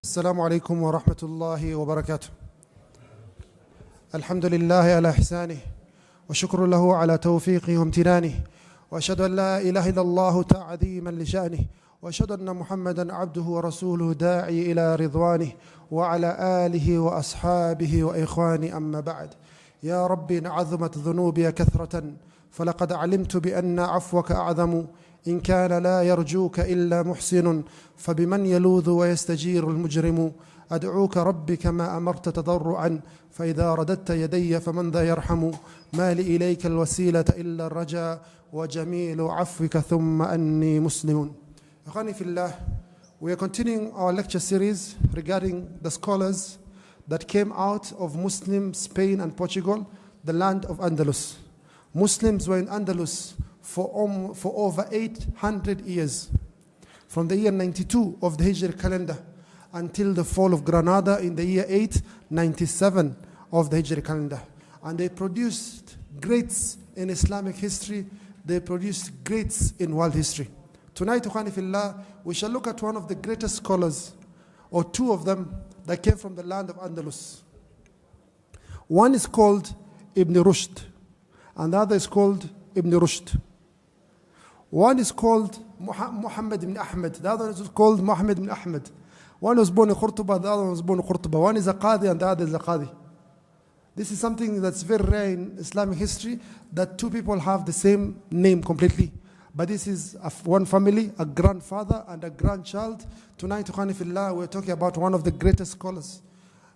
السلام عليكم ورحمة الله وبركاته. الحمد لله على إحسانه وشكر له على توفيقه وامتنانه، وأشهد أن لا إله إلا الله تعظيما لشأنه، وأشهد أن محمدا عبده ورسوله داعي إلى رضوانه وعلى آله وأصحابه وإخوانه. أما بعد، يا ربي عظمت ذنوبي كثرة، فلقد علمت بأن عفوك أعظم، إن كان لا يرجوك إلا محسن، فبمن يلوذ ويستجير المجرم. أدعوك ربي كما أمرت تضرعا، فإذا رددت يدي فمن ذا يرحم. ما لي إليك الوسيلة إلا الرجاء، وجميل عفوك ثم أني مسلم. أخواني في الله, we are continuing our lecture series regarding the scholars that came out of Muslim Spain and Portugal, the land of Andalus. Muslims were in Andalus for over 800 years, from the year 92 of the Hijri calendar until the fall of Granada in the year 897 of the Hijri calendar. And they produced greats in Islamic history, they produced greats in world history. Tonight, Ukhani Fillah, we shall look at one of the greatest scholars, or two of them, that came from the land of Andalus. One is called Ibn Rushd, and the other is called Ibn Rushd. One is called Muhammad ibn Ahmed, the other is called Muhammad ibn Ahmed. One was born in Qurtuba, the other one was born in Qurtuba. One is a Qadi and the other is a Qadi. This is something that's very rare in Islamic history, that two people have the same name completely. But this is one family, a grandfather and a grandchild. Tonight, Ukhani Fillah, we're talking about one of the greatest scholars,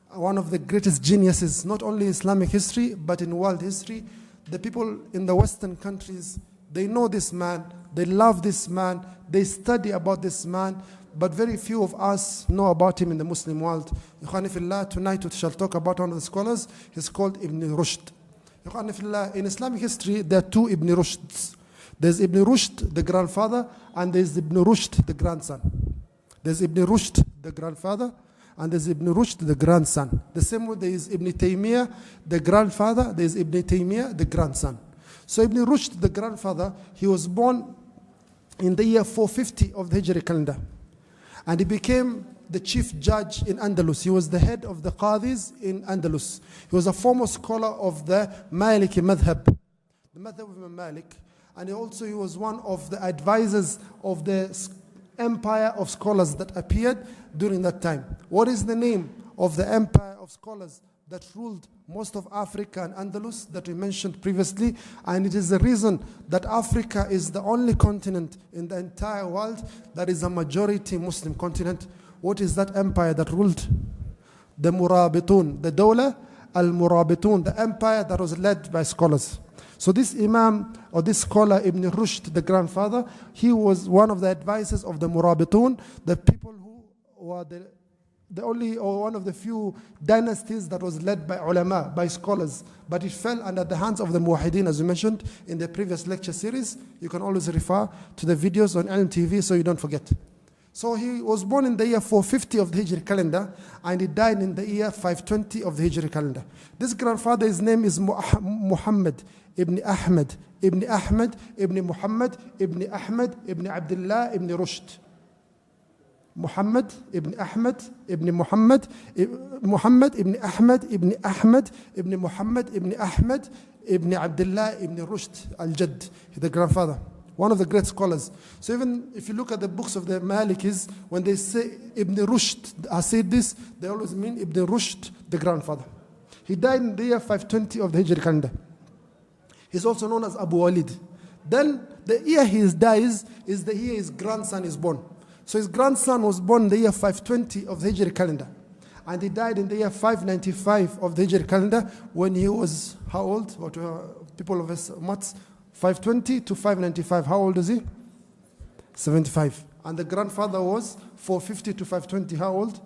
one of the greatest geniuses, not only in Islamic history, but in world history. The people in the Western countries, they know this man, they love this man, they study about this man, but very few of us know about him in the Muslim world. Ikhwani Fillah, tonight we shall talk about one of the scholars. He's called Ibn Rushd. Ikhwani Fillah, in Islamic history, there are two Ibn Rushds. There's Ibn Rushd, the grandfather, and there's Ibn Rushd, the grandson. There's Ibn Rushd, the grandfather, and there's Ibn Rushd, the grandson. The same way there is Ibn Taymiyyah, the grandfather, there's Ibn Taymiyyah, the grandson. So Ibn Rushd, the grandfather, he was born in the year 450 of the Hijri calendar. And he became the chief judge in Andalus. He was the head of the Qadis in Andalus. He was a former scholar of the Maliki madhab, the madhab of Imam Malik. And he was one of the advisors of the empire of scholars that appeared during that time. What is the name of the empire of scholars that ruled most of Africa and Andalus that we mentioned previously? And it is the reason that Africa is the only continent in the entire world that is a majority Muslim continent. What is that empire that ruled? The Murabitun, the Dawla al-Murabitun, the empire that was led by scholars. So this Imam, or this scholar, Ibn Rushd, the grandfather, he was one of the advisors of the Murabitun, the people who were the only, or one of the few dynasties that was led by ulama, by scholars. But it fell under the hands of the Muwahideen, as we mentioned in the previous lecture series. You can always refer to the videos on Ilm TV so you don't forget. So he was born in the year 450 of the Hijri calendar, and he died in the year 520 of the Hijri calendar. This grandfather, his name is Muhammad ibn Ahmed, ibn Ahmed, ibn Muhammad, ibn Ahmed, ibn Abdullah, ibn Rushd. Muhammad ibn Ahmed, ibn Muhammad, Muhammad ibn Ahmed, ibn Ahmed, ibn Muhammad, ibn Ahmed, ibn Abdullah, ibn Rushd al-Jadd, the grandfather. One of the great scholars. So even if you look at the books of the Malikis, when they say Ibn Rushd has said this, they always mean Ibn Rushd, the grandfather. He died in the year 520 of the Hijri calendar. He's also known as Abu Walid. Then the year he dies is the year his grandson is born. So his grandson was born in the year 520 of the Hijri calendar. And he died in the year 595 of the Hijri calendar, when he was, how old? What people of his maths? 520 to 595. How old is he? 75. And the grandfather was 450 to 520. How old?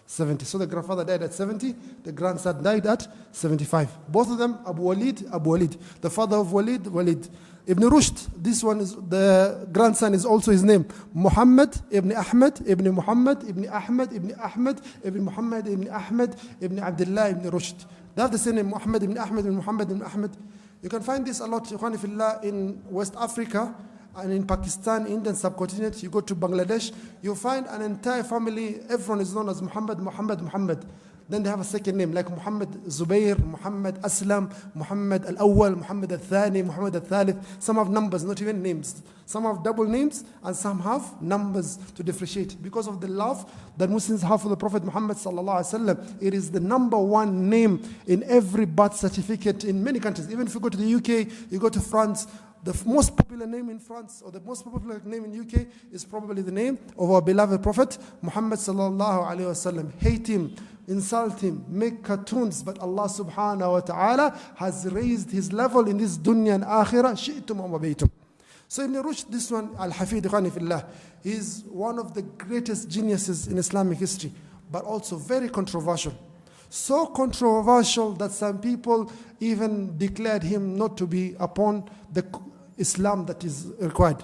70. So the grandfather died at 70. The grandson died at 75. Both of them, Abu Walid, Abu Walid. The father of Walid, Walid. Ibn Rushd, this one is, the grandson is also his name. Muhammad ibn Ahmed, ibn Muhammad, ibn Ahmed, ibn Ahmed, ibn Muhammad, ibn Ahmed, ibn Abdullah, ibn Rushd. They have the same name, Muhammad ibn Ahmed, ibn Muhammad, ibn Ahmed. You can find this a lot, Ikhwani Fillah, in West Africa and in Pakistan, Indian subcontinent, you go to Bangladesh, you find an entire family, everyone is known as Muhammad. Then they have a second name, like Muhammad Zubair, Muhammad Aslam, Muhammad Al-Awwal, Muhammad Al-Thani, Muhammad Al-Thalith. Some have numbers, not even names. Some have double names, and some have numbers to differentiate. Because of the love that Muslims have for the Prophet Muhammad sallallahu alaihi wasallam, it is the number one name in every birth certificate in many countries. Even if you go to the UK, you go to France, the most popular name in France, or the most popular name in UK, is probably the name of our beloved Prophet Muhammad sallallahu alaihi wasallam. Hate him, insult him, make cartoons, but Allah subhanahu wa ta'ala has raised his level in this dunya and akhirah, shi'tum wa baytum. So Ibn Rushd, this one, Al-Hafid Khani Fillah, he is one of the greatest geniuses in Islamic history, but also very controversial. So controversial that some people even declared him not to be upon the Islam that is required.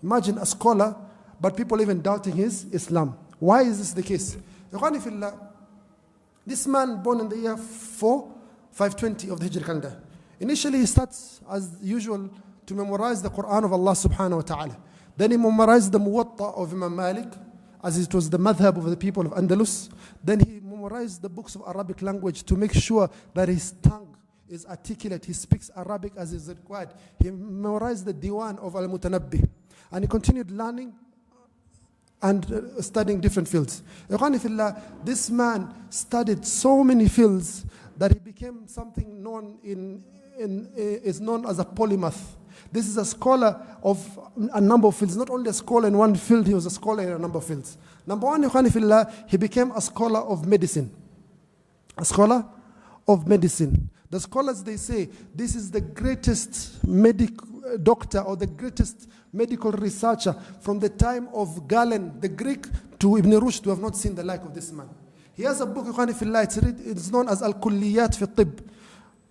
Imagine a scholar, but people even doubting his Islam. Why is this the case? Khani Fillah, this man born in the year 520 of the Hijri calendar. Initially he starts as usual to memorize the Quran of Allah subhanahu wa ta'ala. Then he memorized the Muwatta of Imam Malik, as it was the madhab of the people of Andalus. Then he memorized the books of Arabic language to make sure that his tongue is articulate. He speaks Arabic as is required. He memorized the Diwan of Al-Mutanabbi. And he continued learning and studying different fields. This man studied so many fields that he became something known is known as a polymath. This is a scholar of a number of fields. Not only a scholar in one field, he was a scholar in a number of fields. Number one, he became a scholar of medicine. A scholar of medicine. The scholars, they say, this is the greatest doctor or the greatest medical researcher from the time of Galen, the Greek, to Ibn Rushd. We have not seen the like of this man. He has a book, it's known as Al-Kulliyat fi Tib.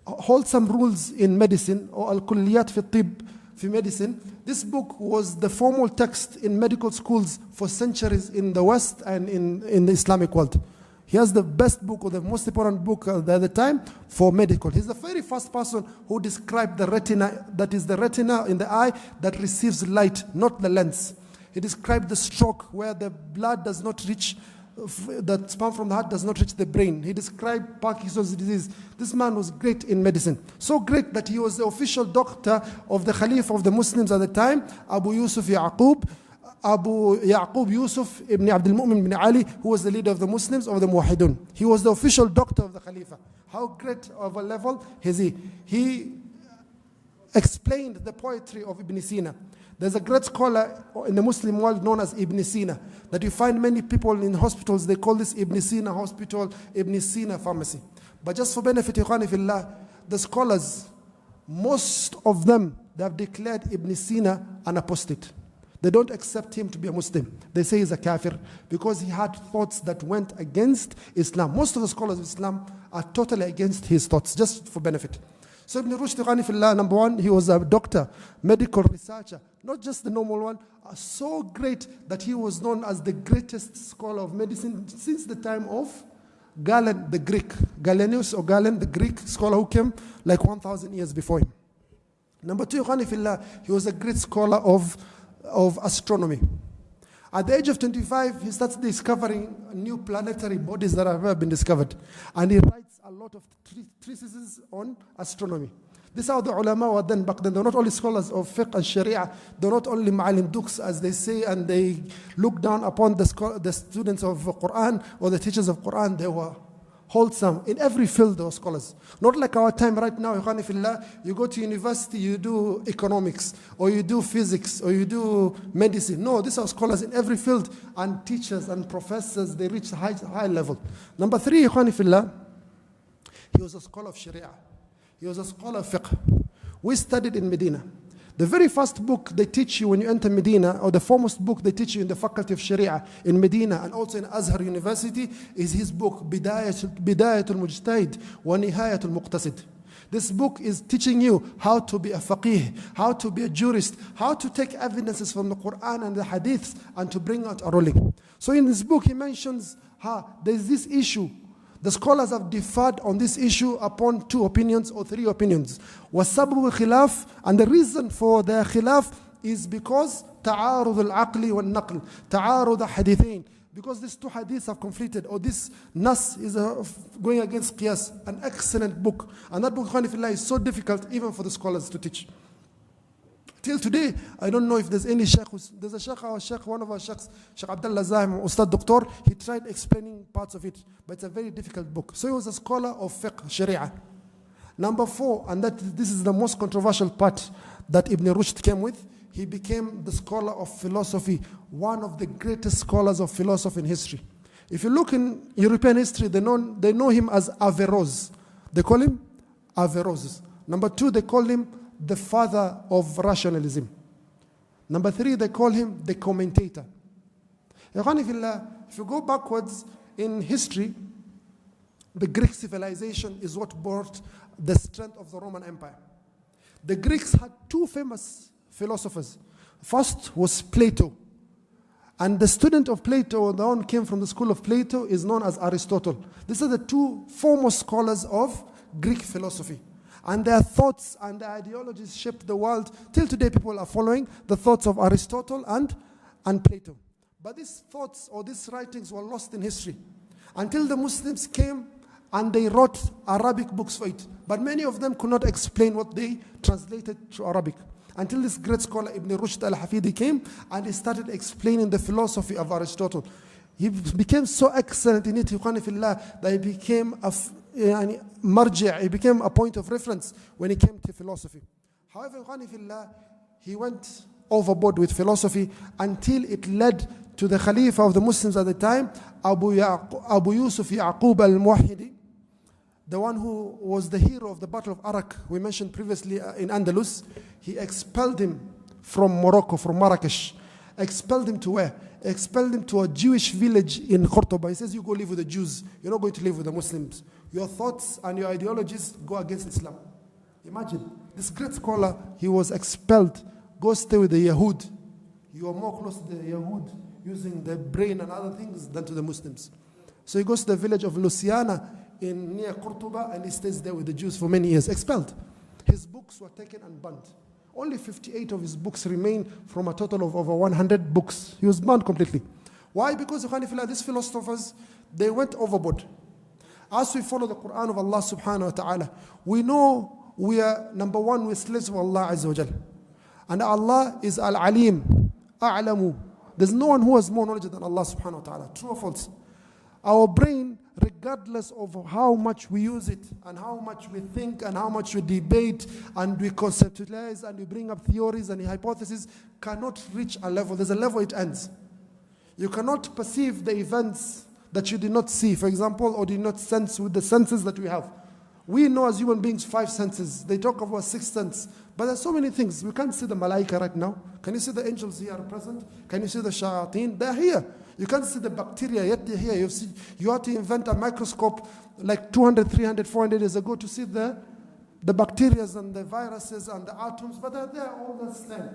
Wholesome rules in medicine, or Al-Kulliyat fi Tib, fi medicine. This book was the formal text in medical schools for centuries in the West and in the Islamic world. He has the best book, or the most important book at the time for medical. He's the very first person who described the retina, that is the retina in the eye that receives light, not the lens. He described the stroke where the blood does not reach, the sperm from the heart does not reach the brain. He described Parkinson's disease. This man was great in medicine. So great that he was the official doctor of the Caliph of the Muslims at the time, Abu Yaqub Yusuf ibn Abdul Mu'min ibn Ali, who was the leader of the Muslims, of the Muwahidun. He was the official doctor of the Khalifa. How great of a level is he? He explained the poetry of Ibn Sina. There's a great scholar in the Muslim world known as Ibn Sina, that you find many people in hospitals, they call this Ibn Sina hospital, Ibn Sina pharmacy. But just for benefit, the scholars, most of them, they have declared Ibn Sina an apostate. They don't accept him to be a Muslim. They say he's a kafir because he had thoughts that went against Islam. Most of the scholars of Islam are totally against his thoughts, just for benefit. So Ibn Rushd, number one, he was a doctor, medical researcher, not just the normal one, so great that he was known as the greatest scholar of medicine since the time of Galen, the Greek. Galenius or Galen, the Greek scholar who came like 1,000 years before him. Number two, he was a great scholar of astronomy. At the age of 25, he starts discovering new planetary bodies that have ever been discovered. And he writes a lot of treatises on astronomy. This is how the ulama were then back then. They're not only scholars of fiqh and sharia, they're not only Maalim dukes, as they say, and they look down upon the students of Quran or the teachers of Quran. They were wholesome. In every field, there were scholars. Not like our time right now, you go to university, you do economics, or you do physics, or you do medicine. No, these are scholars in every field, and teachers and professors, they reach high level. Number three, he was a scholar of sharia. He was a scholar of fiqh. We studied in Medina. The very first book they teach you when you enter Medina, or the foremost book they teach you in the faculty of Sharia in Medina and also in Azhar University, is his book, Bidayatul Mujtahid wa Nihayatul Muqtasid. This book is teaching you how to be a faqih, how to be a jurist, how to take evidences from the Quran and the hadiths and to bring out a ruling. So in this book he mentions there's this issue. The scholars have differed on this issue upon 2 opinions or 3 opinions. وَسَبْبُ الْخِلَافِ, and the reason for the khilaf is because تعارض العقل والنقل, تعارض حديثين. Because these two hadiths have conflicted, or this nas is going against qiyas. An excellent book. And that book, Khanifillah, is so difficult even for the scholars to teach. Till today, I don't know if there's any sheikh. There's a sheikh, one of our sheikhs, Sheikh Abdullah Zahim, Ustad Doctor, he tried explaining parts of it, but it's a very difficult book. So he was a scholar of fiqh, sharia. Number 4, and this is the most controversial part that Ibn Rushd came with, he became the scholar of philosophy, one of the greatest scholars of philosophy in history. If you look in European history, they know him as Averroes. They call him Averroes. Number 2, they call him the father of rationalism. Number 3, they call him the commentator. If you go backwards in history, the Greek civilization is what brought the strength of the Roman Empire. The Greeks had 2 famous philosophers. First was Plato. And the student of Plato, the one who came from the school of Plato, is known as Aristotle. These are the 2 foremost scholars of Greek philosophy. And their thoughts and their ideologies shaped the world. Till today, people are following the thoughts of Aristotle and Plato. But these thoughts or these writings were lost in history until the Muslims came and they wrote Arabic books for it. But many of them could not explain what they translated to Arabic. Until this great scholar Ibn Rushd al-Hafidi came and he started explaining the philosophy of Aristotle. He became so excellent in it, that he became a marji', he became a point of reference when he came to philosophy. However, he went overboard with philosophy until it led to the Khalifa of the Muslims at the time, Abu Yusuf Yaqub al-Muwahhidi, the one who was the hero of the Battle of Arak, we mentioned previously in Andalus. He expelled him from Morocco, from Marrakesh. Expelled him to where? Expelled him to a Jewish village in Cordoba. He says, you go live with the Jews. You're not going to live with the Muslims. Your thoughts and your ideologies go against Islam. Imagine, this great scholar, he was expelled. Go stay with the Yahud. You are more close to the Yahud using the brain and other things than to the Muslims. So he goes to the village of Luciana near Cordoba, and he stays there with the Jews for many years, expelled. His books were taken and burned. Only 58 of his books remain from a total of over 100 books. He was burned completely. Why? Because these philosophers, they went overboard. As we follow the Quran of Allah subhanahu wa ta'ala, we know we are, number 1, we're slaves of Allah Azza wa Jal. And Allah is Al-Alim, A'lamu. There's no one who has more knowledge than Allah subhanahu wa ta'ala. True or false? Our brain, regardless of how much we use it and how much we think and how much we debate and we conceptualize and we bring up theories and hypotheses, cannot reach a level. There's a level it ends. You cannot perceive the events that you did not see, for example, or did not sense with the senses that we have. We know as human beings 5 senses. They talk about 6 senses. But there's so many things. We can't see the malaika right now. Can you see the angels here present? Can you see the shayateen? They're here. You can't see the bacteria, yet they're here. You have to invent a microscope like 200, 300, 400 years ago to see the bacteria and the viruses and the atoms, but they're there all the same.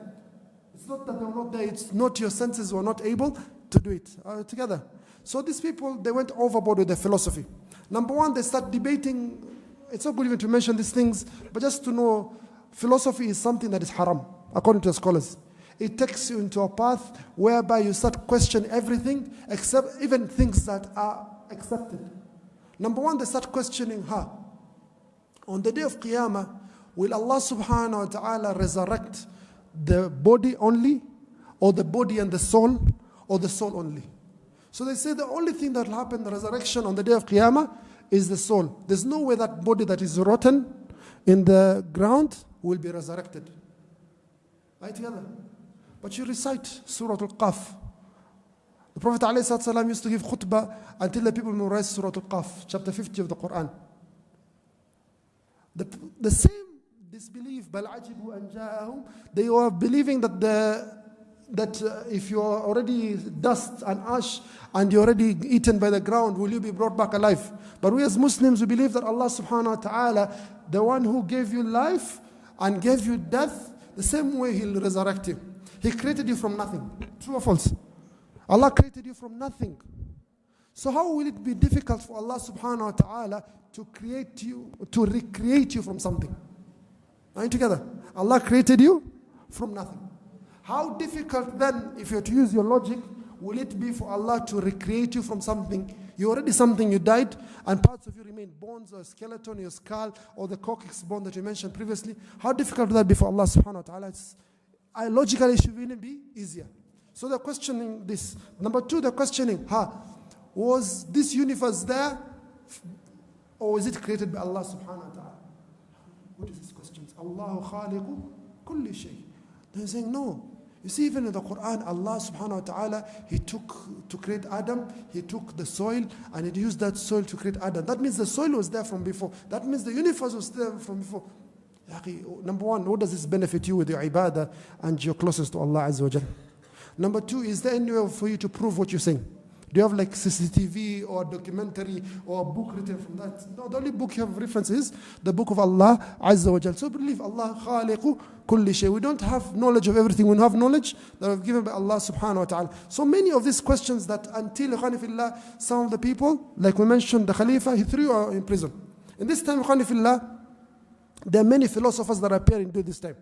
It's not that they're not there. It's not your senses were not able to do it together. So these people, they went overboard with their philosophy. Number 1, they start debating. It's not good even to mention these things, but just to know, philosophy is something that is haram, according to the scholars. It takes you into a path whereby you start questioning everything, except even things that are accepted. Number 1, they start questioning her. On the day of Qiyamah, will Allah subhanahu wa ta'ala resurrect the body only, or the body and the soul, or the soul only? So they say the only thing that will happen, the resurrection on the day of Qiyamah, is the soul. There's no way that body that is rotten in the ground will be resurrected. Right together? But you recite Surah Al-Qaf. The Prophet ﷺ used to give khutbah until the people memorize Surah Al-Qaf, chapter 50 of the Quran. The same disbelief, بَلْ عَجِبُوا أَنْ جَاءَهُمْ, they were believing that if you are already dust and ash and you're already eaten by the ground, will you be brought back alive? But we as Muslims, we believe that Allah subhanahu wa ta'ala, the one who gave you life and gave you death, the same way He'll resurrect you. He created you from nothing. True or false? Allah created you from nothing. So how will it be difficult for Allah subhanahu wa ta'ala to create you, to recreate you from something? Are you together? Allah created you from nothing. How difficult then, if you're to use your logic, will it be for Allah to recreate you from something? You're already something, you died, and parts of you remain, bones or skeleton, your skull, or the coccyx bone that you mentioned previously. How difficult would that be for Allah subhanahu wa ta'ala? Logically, it should even be easier. So they're questioning this. Number two, they're questioning, was this universe there, or is it created by Allah subhanahu wa ta'ala? What is this question? Allahu khaliqu kulli shay. They're saying no. You see, even in the Quran, Allah subhanahu wa ta'ala, He took to create Adam, He took the soil and He used that soil to create Adam. That means the soil was there from before. That means the universe was there from before. Number one, what does this benefit you with your ibadah and your closest to Allah Azza wa Jal? Number two, is there any way for you to prove what you're saying? Do you have like CCTV or documentary or a book written from that? No, the only book you have reference is the book of Allah Azza wa Jal. So believe Allah khaliqu kulli shay. We don't have knowledge of everything. We have knowledge that are given by Allah subhanahu wa ta'ala. So many of these questions that until Khanifillah, some of the people, like we mentioned, the Khalifa, he threw in prison. In this time, Khanifillah, there are many philosophers that appear in this time.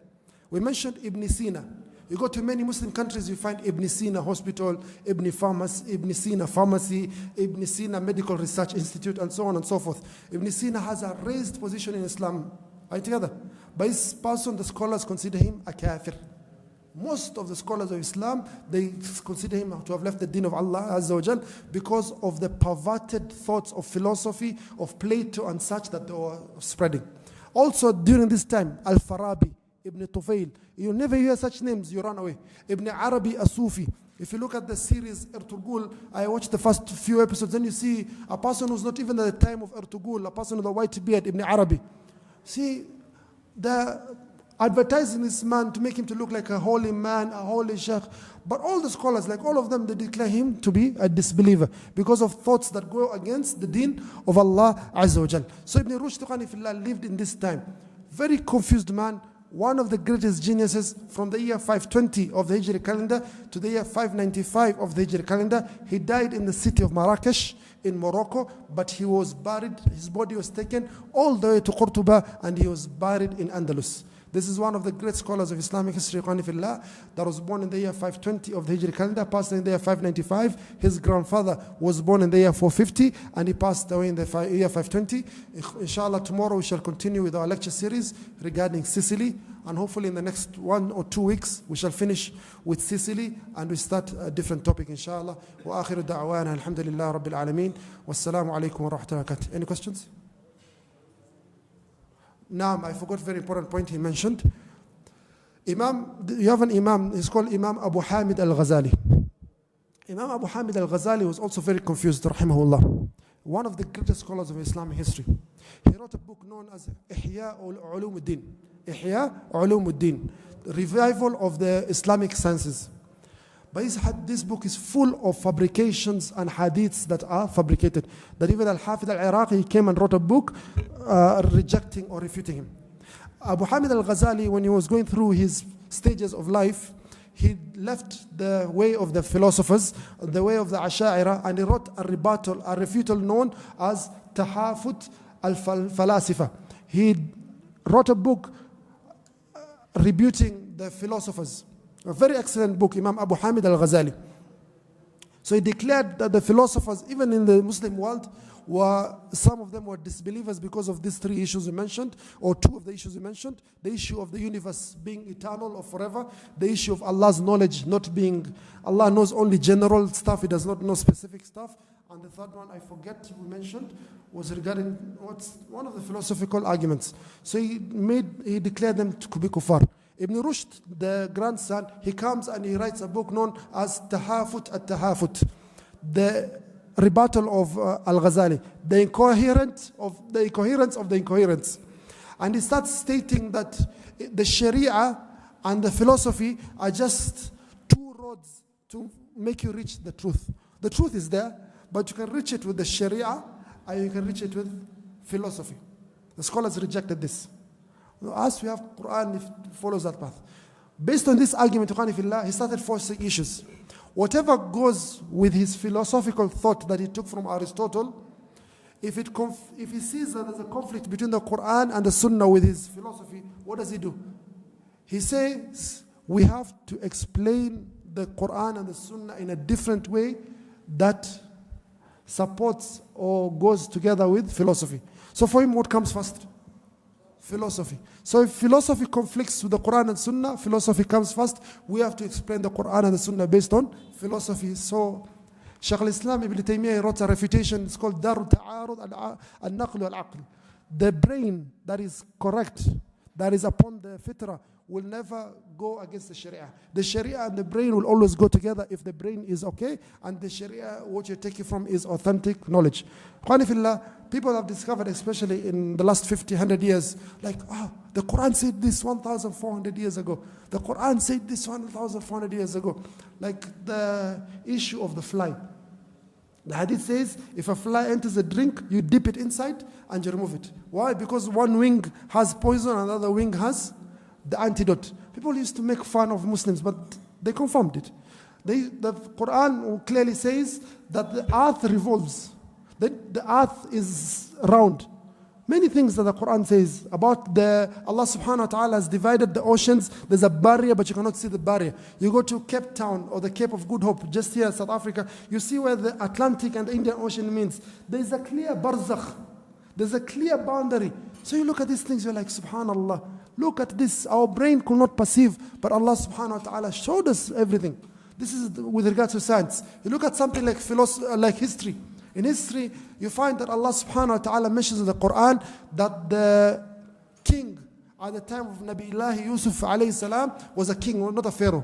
We mentioned Ibn Sina. You go to many Muslim countries, you find Ibn Sina Hospital, Ibn Sina Pharmacy, Ibn Sina Medical Research Institute, and so on and so forth. Ibn Sina has a raised position in Islam. Are you together? By his person, the scholars consider him a kafir. Most of the scholars of Islam, they consider him to have left the deen of Allah Azza wa Jal because of the perverted thoughts of philosophy, of Plato and such that they were spreading. Also during this time, Al-Farabi, Ibn Tufayl, you never hear such names, you run away. Ibn Arabi as-Sufi. If you look at the series Ertugrul, I watched the first few episodes, then you see a person who's not even at the time of Ertugrul, a person with a white beard, Ibn Arabi. See, they're advertising this man to make him to look like a holy man, a holy sheikh. But all the scholars, like all of them, they declare him to be a disbeliever because of thoughts that go against the deen of Allah Azza wa Jal. So Ibn Rushd Khanifillah lived in this time. Very confused man. One of the greatest geniuses from the year 520 of the Hijri calendar to the year 595 of the Hijri calendar. He died in the city of Marrakesh in Morocco, but he was buried, his body was taken all the way to Cordoba and he was buried in Andalus. This is one of the great scholars of Islamic history, Khanifillah, that was born in the year 520 of the Hijri calendar, passed in the year 595. His grandfather was born in the year 450 and he passed away in the year 520. Inshallah, tomorrow we shall continue with our lecture series regarding Sicily, and hopefully in the next 1 or 2 weeks we shall finish with Sicily and we start a different topic, inshallah. Wa akhiru da'wana alhamdulillah rabbil alameen. Wassalamu alaikum wa rahmatullahi wa barakatuh. Any questions? Now, I forgot a very important point he mentioned. You have an Imam, he's called Imam Abu Hamid al-Ghazali. Imam Abu Hamid al-Ghazali was also very confused, rahimahullah. One of the greatest scholars of Islamic history. He wrote a book known as Ihya Ulumuddin. Ihya Ulumuddin, the revival of the Islamic sciences. But this book is full of fabrications and hadiths that are fabricated. That even Al-Hafidh al-Iraqi came and wrote a book rejecting or refuting him. Abu Hamid al-Ghazali, when he was going through his stages of life, he left the way of the philosophers, the way of the Asha'ira, and he wrote a refutal known as Tahafut al-Falasifa. He wrote a book rebuting the philosophers. A very excellent book, Imam Abu Hamid al-Ghazali. So he declared that the philosophers, even in the Muslim world, some of them were disbelievers because of these 3 issues we mentioned, or 2 of the issues we mentioned. The issue of the universe being eternal or forever. The issue of Allah's knowledge not being, Allah knows only general stuff, He does not know specific stuff. And the third one, I forget we mentioned, was regarding one of the philosophical arguments. So he declared them to be kuffar. Ibn Rushd, the grandson, he comes and he writes a book known as Tahafut at-Tahafut, the rebuttal of Al-Ghazali, the incoherence of the incoherence. And he starts stating that the Sharia and the philosophy are just 2 roads to make you reach the truth. The truth is there, but you can reach it with the Sharia and you can reach it with philosophy. The scholars rejected this. As we have Quran, it follows that path. Based on this argument, he started forcing issues. Whatever goes with his philosophical thought that he took from Aristotle, if he sees that there's a conflict between the Quran and the Sunnah with his philosophy, what does he do? He says, we have to explain the Quran and the Sunnah in a different way that supports or goes together with philosophy. So for him, what comes first? Philosophy. So if philosophy conflicts with the Quran and Sunnah, philosophy comes first. We have to explain the Quran and the Sunnah based on philosophy. So Shaykh al-Islam Ibn Taymiyyah wrote a refutation. It's called Daru Ta'arud al-Naql al-Aql. The brain that is correct, that is upon the fitrah, will never go against the Sharia. The Sharia and the brain will always go together if the brain is okay and the Sharia, what you're taking from, is authentic knowledge. Qanifillah, people have discovered, especially in the last 50, 100 years, like, the Quran said this 1,400 years ago. The Quran said this 1,400 years ago. Like the issue of the fly. The hadith says, if a fly enters a drink, you dip it inside and you remove it. Why? Because one wing has poison and the other wing has the antidote. People used to make fun of Muslims, but they confirmed it. The Quran clearly says that the earth revolves. The earth is round. Many things that the Quran says about Allah subhanahu wa ta'ala has divided the oceans. There's a barrier, but you cannot see the barrier. You go to Cape Town or the Cape of Good Hope, just here in South Africa, you see where the Atlantic and the Indian Ocean means. There's a clear barzakh. There's a clear boundary. So you look at these things, you're like, subhanallah. Look at this. Our brain could not perceive, but Allah subhanahu wa ta'ala showed us everything. This is with regards to science. You look at something like like history. In history, you find that Allah subhanahu wa ta'ala mentions in the Quran that the king at the time of Nabiullah Yusuf alayhi salam was a king, not a pharaoh.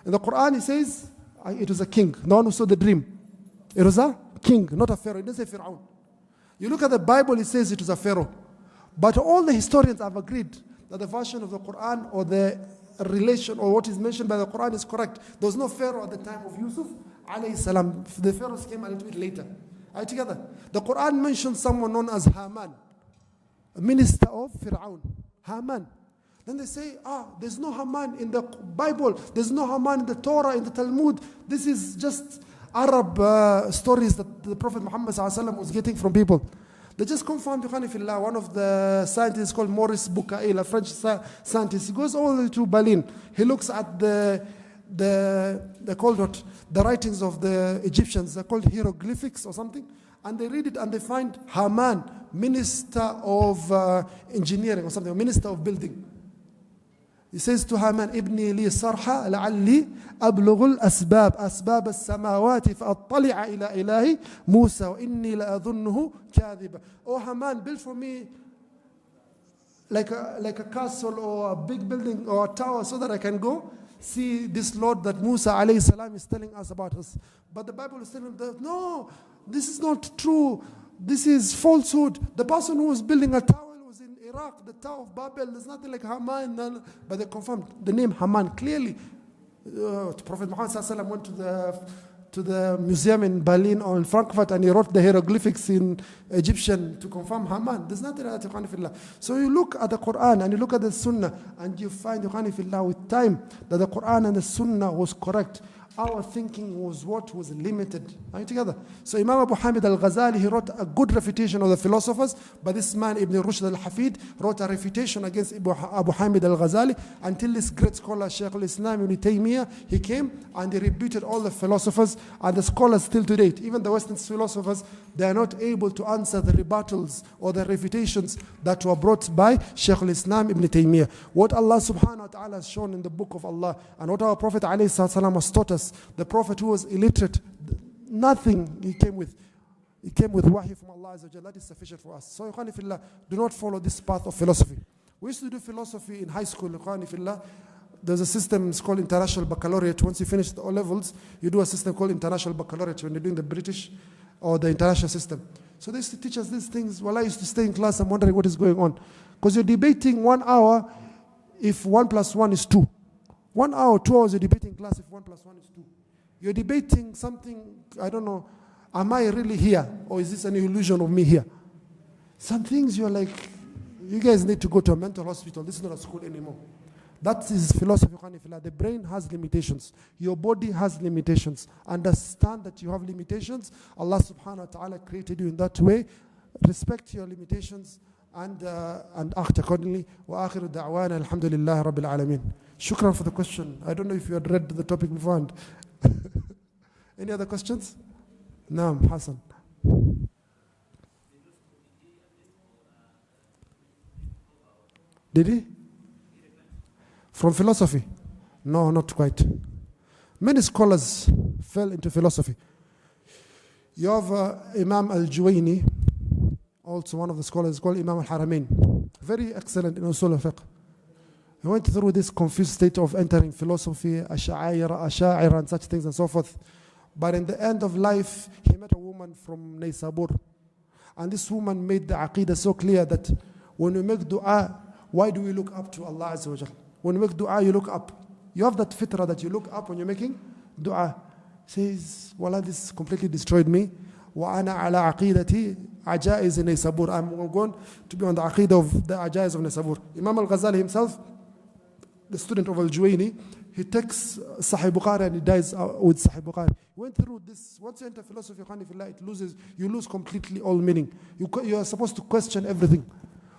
In the Quran, he says it was a king, the one who saw the dream. It was a king, not a pharaoh. It doesn't say Fir'aun. You look at the Bible, it says it was a pharaoh. But all the historians have agreed that the version of the Quran or the relation or what is mentioned by the Quran is correct. There was no pharaoh at the time of Yusuf alayhi salam. The pharaohs came a little bit later. Are you together? The Quran mentions someone known as Haman, a minister of Fir'aun. Haman. Then they say, there's no Haman in the Bible. There's no Haman in the Torah, in the Talmud. This is just Arab stories that the Prophet Muhammad ﷺ was getting from people. They just confirmed, one of the scientists called Maurice Bucaille, a French scientist. He goes all the way to Berlin. He looks at the writings of the Egyptians. They're called hieroglyphics or something. And they read it and they find Haman, minister of engineering or something, minister of building. He says to Haman, Ibni li sarha la'alli ablughu al-asbab, asbab al-samawati fa'attali'a ila ilahi Musa wa inni la'adhunnuhu kadhiba. Oh Haman, build for me like a castle or a big building or a tower so that I can go see this Lord that Musa alayhi salam is telling us about us. But the Bible is telling them, no, this is not true. This is falsehood. The person who was building a tower was in Iraq, the Tower of Babel. There's nothing like Haman. But they confirmed the name Haman clearly. Prophet Muhammad ﷺ went to the museum in Berlin or in Frankfurt and he wrote the hieroglyphics in Egyptian to confirm Haman. There's nothing like that. So you look at the Quran and you look at the Sunnah and you find with time that the Quran and the Sunnah was correct. Our thinking was what was limited. Are you together? So Imam Abu Hamid al-Ghazali, he wrote a good refutation of the philosophers, but this man Ibn Rushd al-Hafid wrote a refutation against Abu Hamid al-Ghazali until this great scholar Shaykh al-Islam Ibn Taymiyyah, he came and he rebuted all the philosophers and the scholars still to date. Even the Western philosophers, they are not able to answer the rebuttals or the refutations that were brought by Shaykh al-Islam Ibn Taymiyyah. What Allah subhanahu wa ta'ala has shown in the book of Allah and what our Prophet alayhi salam has taught us. The Prophet who was illiterate, nothing he came with. He came with wahi from Allah Azza wa Jalla. That is sufficient for us. So, Fillah, do not follow this path of philosophy. We used to do philosophy in high school. Fillah. There's a system, it's called International Baccalaureate. Once you finish the O-levels, you do a system called International Baccalaureate when you're doing the British or the international system. So they used to teach us these things. While I used to stay in class, I'm wondering what is going on. Because you're debating 1 hour if 1 + 1 is 2. 1 hour, 2 hours, you're debating class if 1 + 1 is 2. You're debating something, I don't know, am I really here? Or is this an illusion of me here? Some things you're like, you guys need to go to a mental hospital. This is not a school anymore. That is philosophy. The brain has limitations. Your body has limitations. Understand that you have limitations. Allah subhanahu wa ta'ala created you in that way. Respect your limitations and act accordingly. Wa akhiru da'wana alhamdulillahi rabbil alameen. Shukran for the question. I don't know if you had read the topic beforehand. Any other questions? Naam, Hassan. Did he? From philosophy? No, not quite. Many scholars fell into philosophy. You have Imam al-Juwayni, also one of the scholars called Imam al-Haramain. Very excellent in usul al-fiqh. He went through this confused state of entering philosophy, asha'ira and such things and so forth. But in the end of life, he met a woman from Naysabur. And this woman made the aqidah so clear that when we make dua, why do we look up to Allah Azza wa Jal? When you make dua, you look up. You have that fitrah that you look up when you're making dua. He says, Wallah, this completely destroyed me. وَأَنَا عَلَىٰ عَقِيدَتي عَجَائِزِ Naysabur. I'm going to be on the aqidah of the ajaiz of Naysabur. Imam al-Ghazali himself, the student of al-Juwayni, he takes Sahih Bukhari and he dies with Sahih Bukhari. He went through this. Once you enter philosophy, you lose completely all meaning. You are supposed to question everything.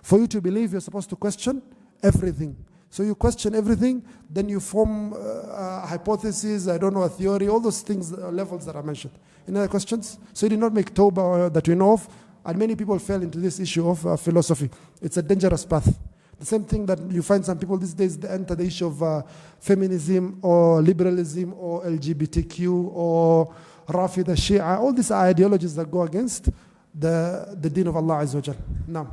For you to believe, you're supposed to question everything. So you question everything, then you form a hypothesis, a theory, all those things, levels that I mentioned. Any other questions? So you did not make tawbah that we know of, and many people fell into this issue of philosophy. It's a dangerous path. The same thing that you find some people these days, they enter the issue of feminism or liberalism or LGBTQ or Rafida, Shia, all these ideologies that go against the deen of Allah Azza wa Jal. Now.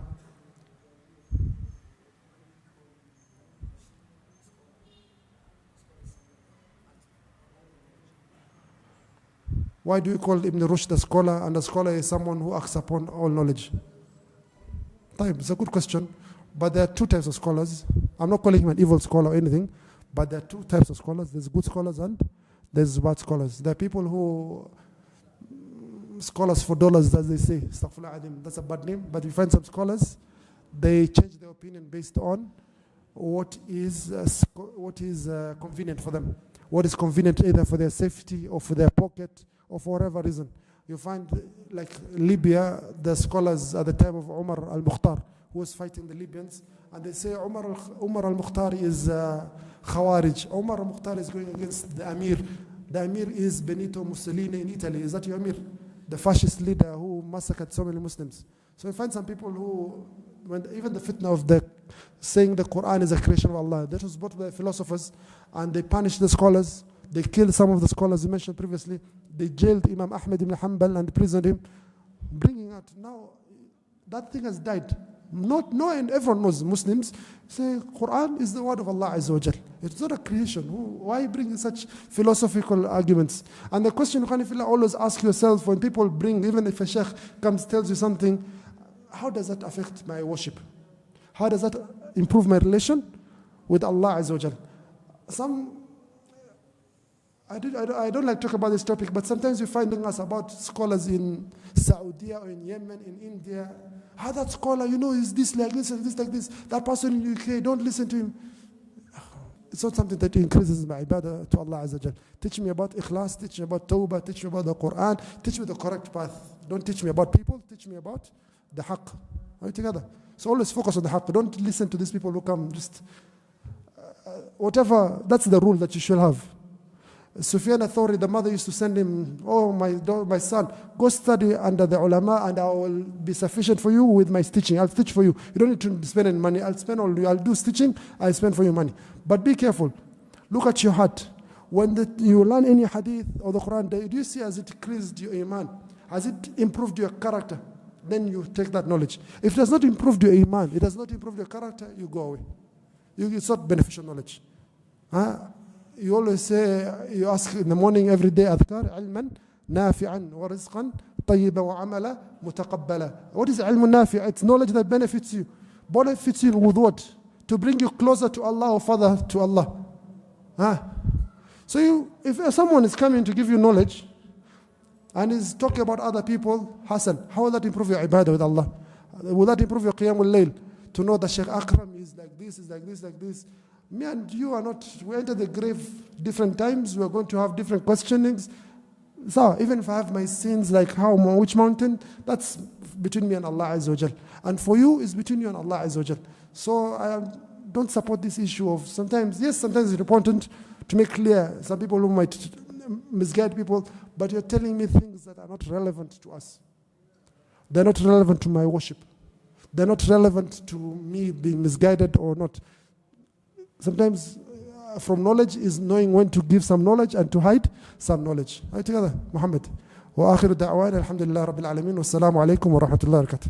Why do you call Ibn Rushd a scholar, and a scholar is someone who acts upon all knowledge? It's a good question, but there are two types of scholars. I'm not calling him an evil scholar or anything, but there are two types of scholars. There's good scholars and there's bad scholars. There are people who, scholars for dollars, as they say, that's a bad name, but you find some scholars, they change their opinion based on what is convenient for them. What is convenient either for their safety or for their pocket or for whatever reason. You find, like Libya, the scholars at the time of Umar al-Mukhtar, who was fighting the Libyans, and they say Umar al-Mukhtar is Khawarij. Umar al-Mukhtar is going against the Amir. The Amir is Benito Mussolini in Italy. Is that your Amir? The fascist leader who massacred so many Muslims. So you find some people who, even the fitna of saying the Quran is a creation of Allah, that was brought by philosophers, and they punished the scholars. They killed some of the scholars you mentioned previously. They jailed Imam Ahmad ibn Hanbal and imprisoned him, bringing out, now that thing has died. And everyone knows, Muslims say Quran is the word of Allah Azza wa Jal. It's not a creation. Why bring such philosophical arguments? And the question you can always ask yourself when people bring, even if a sheikh comes tells you something, how does that affect my worship? How does that improve my relation with Allah Azza wa Jal? I don't like to talk about this topic, but sometimes you find us about scholars in Saudi or in Yemen, in India. How that scholar, is this like this and this like this. That person in UK, don't listen to him. It's not something that increases my ibadah to Allah Azza wa Jal. Teach me about ikhlas, teach me about tawbah, teach me about the Quran, teach me the correct path. Don't teach me about people, teach me about the haqq. Are we together? So always focus on the haqq. Don't listen to these people who come just whatever. That's the rule that you should have. Sufyan al-Thawri, the mother used to send him, my son, go study under the ulama and I will be sufficient for you with my teaching. I'll teach for you. You don't need to spend any money. I'll do teaching, I'll spend for you money. But be careful. Look at your heart. When you learn any hadith or the Quran, do you see has it increased your iman? Has it improved your character? Then you take that knowledge. If it has not improved your iman, it has not improved your character, you go away. It's not beneficial knowledge. You always say, you ask in the morning every day, أذكار علما نافعا ورزقا طيبا وعملا متقبلا. What is علم نافع? It's knowledge that benefits you. Benefits you with what? To bring you closer to Allah or further to Allah. So if someone is coming to give you knowledge and is talking about other people, Hassan, how will that improve your ibadah with Allah? Will that improve your qiyamul layl? To know that Sheikh Akram is like this, like this. Me and you are not, we enter the grave different times, we are going to have different questionings. So even if I have my sins, like which mountain, that's between me and Allah Azza wa Jal. And for you, it's between you and Allah Azza wa Jal. So don't support this issue of sometimes it's important to make clear some people who might misguide people, but you're telling me things that are not relevant to us. They're not relevant to my worship. They're not relevant to me being misguided or not. Sometimes from knowledge is knowing when to give some knowledge and to hide some knowledge. All right, together, Muhammad. وآخر دعوانا الحمد لله رب العالمين والسلام عليكم ورحمة الله وبركاته.